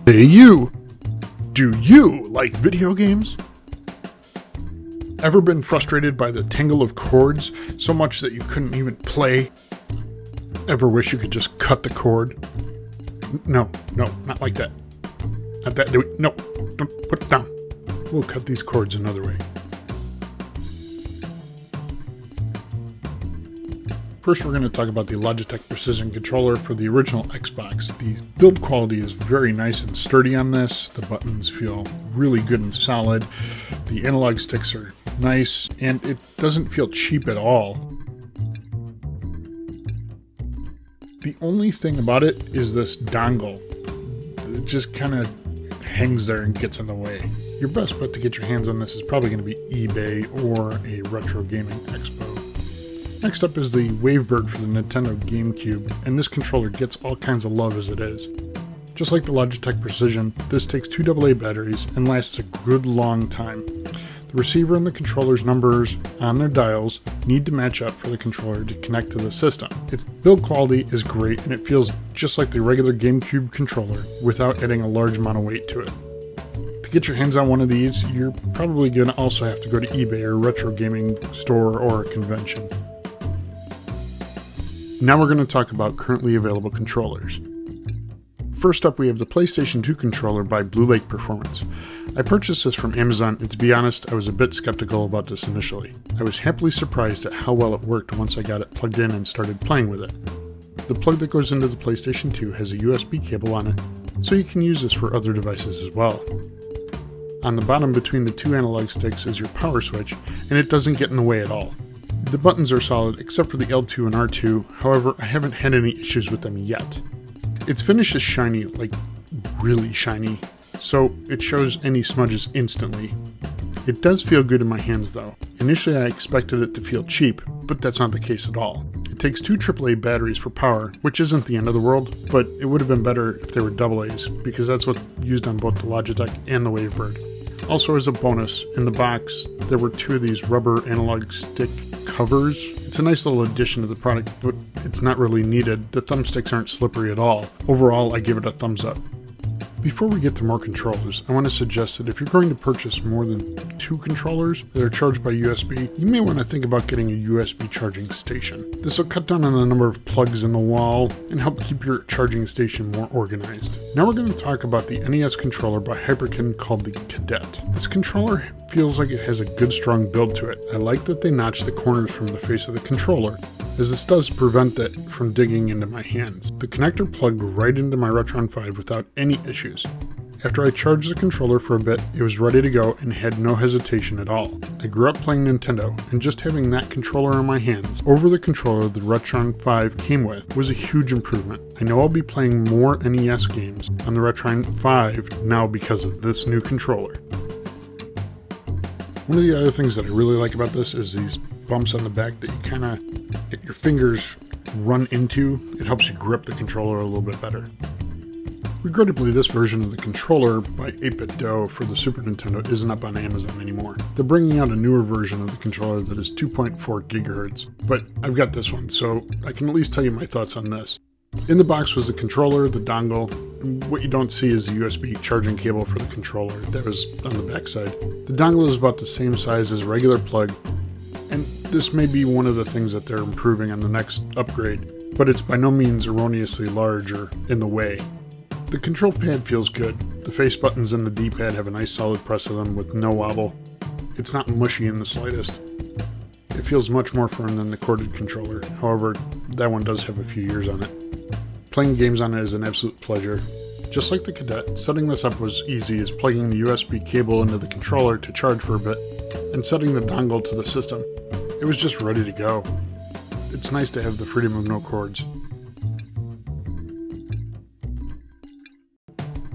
Hey you! Do you like video games? Ever been frustrated by the tangle of cords so much that you couldn't even play? Ever wish you could just cut the cord? No, not like that. Not that. No, don't put it down. We'll cut these cords another way. First, we're going to talk about the Logitech Precision Controller for the original Xbox. The build quality is very nice and sturdy on this. The buttons feel really good and solid. The analog sticks are nice, and it doesn't feel cheap at all. The only thing about it is this dongle. It just kind of hangs there and gets in the way. Your best bet to get your hands on this is probably going to be eBay or a Retro Gaming Expo. Next up is the Wavebird for the Nintendo GameCube, and this controller gets all kinds of love as it is. Just like the Logitech Precision, this takes 2 AA batteries and lasts a good long time. The receiver and the controller's numbers on their dials need to match up for the controller to connect to the system. Its build quality is great, and it feels just like the regular GameCube controller without adding a large amount of weight to it. To get your hands on one of these, you're probably going to also have to go to eBay or a retro gaming store or a convention. Now we're going to talk about currently available controllers. First up, we have the PlayStation 2 controller by Blue Lake Performance. I purchased this from Amazon, and to be honest, I was a bit skeptical about this initially. I was happily surprised at how well it worked once I got it plugged in and started playing with it. The plug that goes into the PlayStation 2 has a USB cable on it, so you can use this for other devices as well. On the bottom between the two analog sticks is your power switch, and it doesn't get in the way at all. The buttons are solid except for the L2 and R2, however, I haven't had any issues with them yet. Its finish is shiny, like really shiny, so it shows any smudges instantly. It does feel good in my hands though. Initially I expected it to feel cheap, but that's not the case at all. It takes 2 AAA batteries for power, which isn't the end of the world, but it would have been better if they were AA's, because that's what's used on both the Logitech and the Wavebird. Also, as a bonus, in the box, there were 2 of these rubber analog stick covers. It's a nice little addition to the product, but it's not really needed. The thumbsticks aren't slippery at all. Overall, I give it a thumbs up. Before we get to more controllers, I want to suggest that if you're going to purchase more than 2 controllers that are charged by USB, you may want to think about getting a USB charging station. This will cut down on the number of plugs in the wall and help keep your charging station more organized. Now we're going to talk about the NES controller by Hyperkin called the Cadet. This controller feels like it has a good strong build to it. I like that they notch the corners from the face of the controller, as this does prevent it from digging into my hands. The connector plugged right into my Retron 5 without any issues. After I charged the controller for a bit, it was ready to go and had no hesitation at all. I grew up playing Nintendo, and just having that controller in my hands over the controller the Retron 5 came with was a huge improvement. I know I'll be playing more NES games on the Retron 5 now because of this new controller. One of the other things that I really like about this is these bumps on the back that you kind of get your fingers run into. It helps you grip the controller a little bit better. Regrettably, this version of the controller by 8-Bit Do for the Super Nintendo isn't up on Amazon anymore. They're bringing out a newer version of the controller that is 2.4 gigahertz, but I've got this one, so I can at least tell you my thoughts on this. In the box was the controller, the dongle, and what you don't see is the USB charging cable for the controller. That was on the back side. The dongle is about the same size as a regular plug, and this may be one of the things that they're improving on the next upgrade, but it's by no means erroneously large or in the way. The control pad feels good. The face buttons and the D-pad have a nice solid press of them with no wobble. It's not mushy in the slightest. It feels much more firm than the corded controller, however, that one does have a few years on it. Playing games on it is an absolute pleasure. Just like the Cadet, setting this up was easy as plugging the USB cable into the controller to charge for a bit, and setting the dongle to the system. It was just ready to go. It's nice to have the freedom of no cords.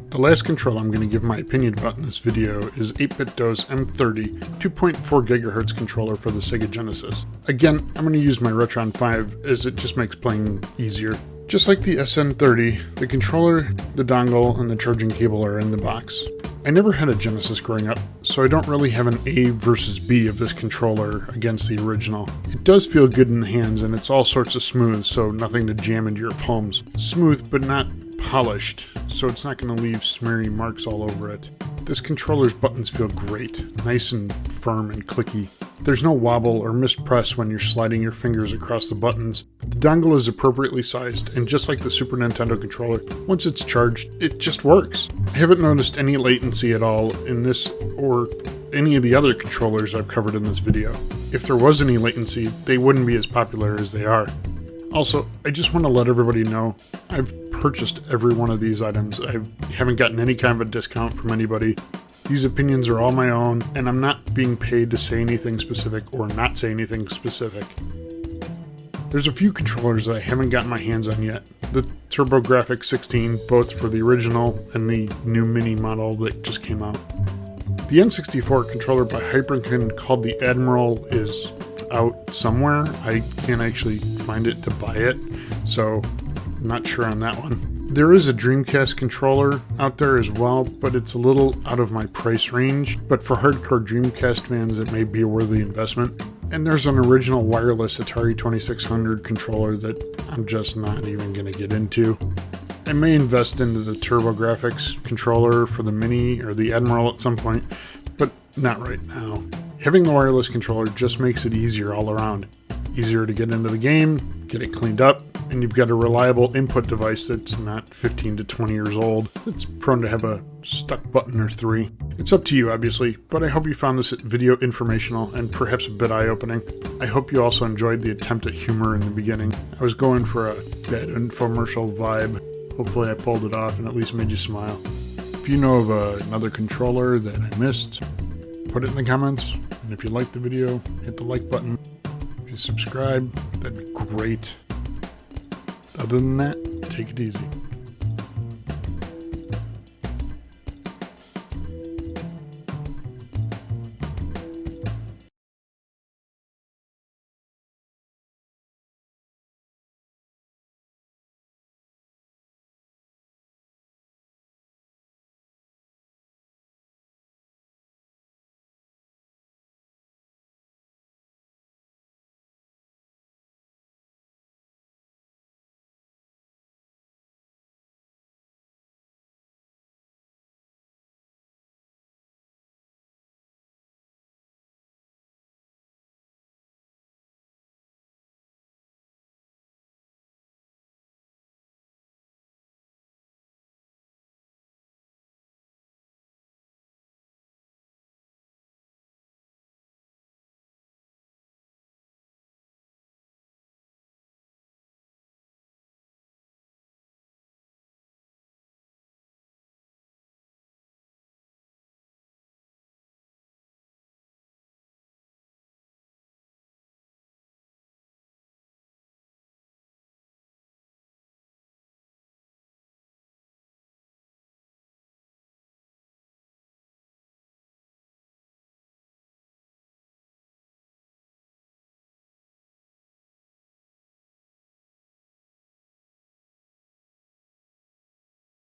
The last controller I'm going to give my opinion about in this video is 8-Bit Do's M30 2.4 GHz controller for the Sega Genesis. Again, I'm going to use my Retron 5 as it just makes playing easier. Just like the SN30, the controller, the dongle, and the charging cable are in the box. I never had a Genesis growing up, so I don't really have an A versus B of this controller against the original. It does feel good in the hands, and it's all sorts of smooth, so nothing to jam into your palms. Smooth, but not polished, so it's not going to leave smeary marks all over it. This controller's buttons feel great, nice and firm and clicky. There's no wobble or mispress when you're sliding your fingers across the buttons. The dongle is appropriately sized, and just like the Super Nintendo controller, once it's charged, it just works. I haven't noticed any latency at all in this or any of the other controllers I've covered in this video. If there was any latency, they wouldn't be as popular as they are. Also, I just want to let everybody know I've purchased every one of these items. I haven't gotten any kind of a discount from anybody. These opinions are all my own, and I'm not being paid to say anything specific or not say anything specific. There's a few controllers that I haven't gotten my hands on yet. The TurboGrafx 16, both for the original and the new mini model that just came out. The N64 controller by Hyperkin called the Admiral is out somewhere. I can't actually find it to buy it, so I'm not sure on that one. There is a Dreamcast controller out there as well, but it's a little out of my price range. But for hardcore Dreamcast fans, it may be a worthy investment. And there's an original wireless Atari 2600 controller that I'm just not even going to get into. I may invest into the TurboGrafx controller for the Mini or the Admiral at some point, but not right now. Having the wireless controller just makes it easier all around. Easier to get into the game, get it cleaned up, and you've got a reliable input device that's not 15 to 20 years old. It's prone to have a stuck button or three. It's up to you, obviously, but I hope you found this video informational and perhaps a bit eye-opening. I hope you also enjoyed the attempt at humor in the beginning. I was going for a bad infomercial vibe. Hopefully I pulled it off and at least made you smile. If you know of another controller that I missed, put it in the comments. And if you liked the video, hit the like button. If you subscribe, that'd be great. Other than that, take it easy.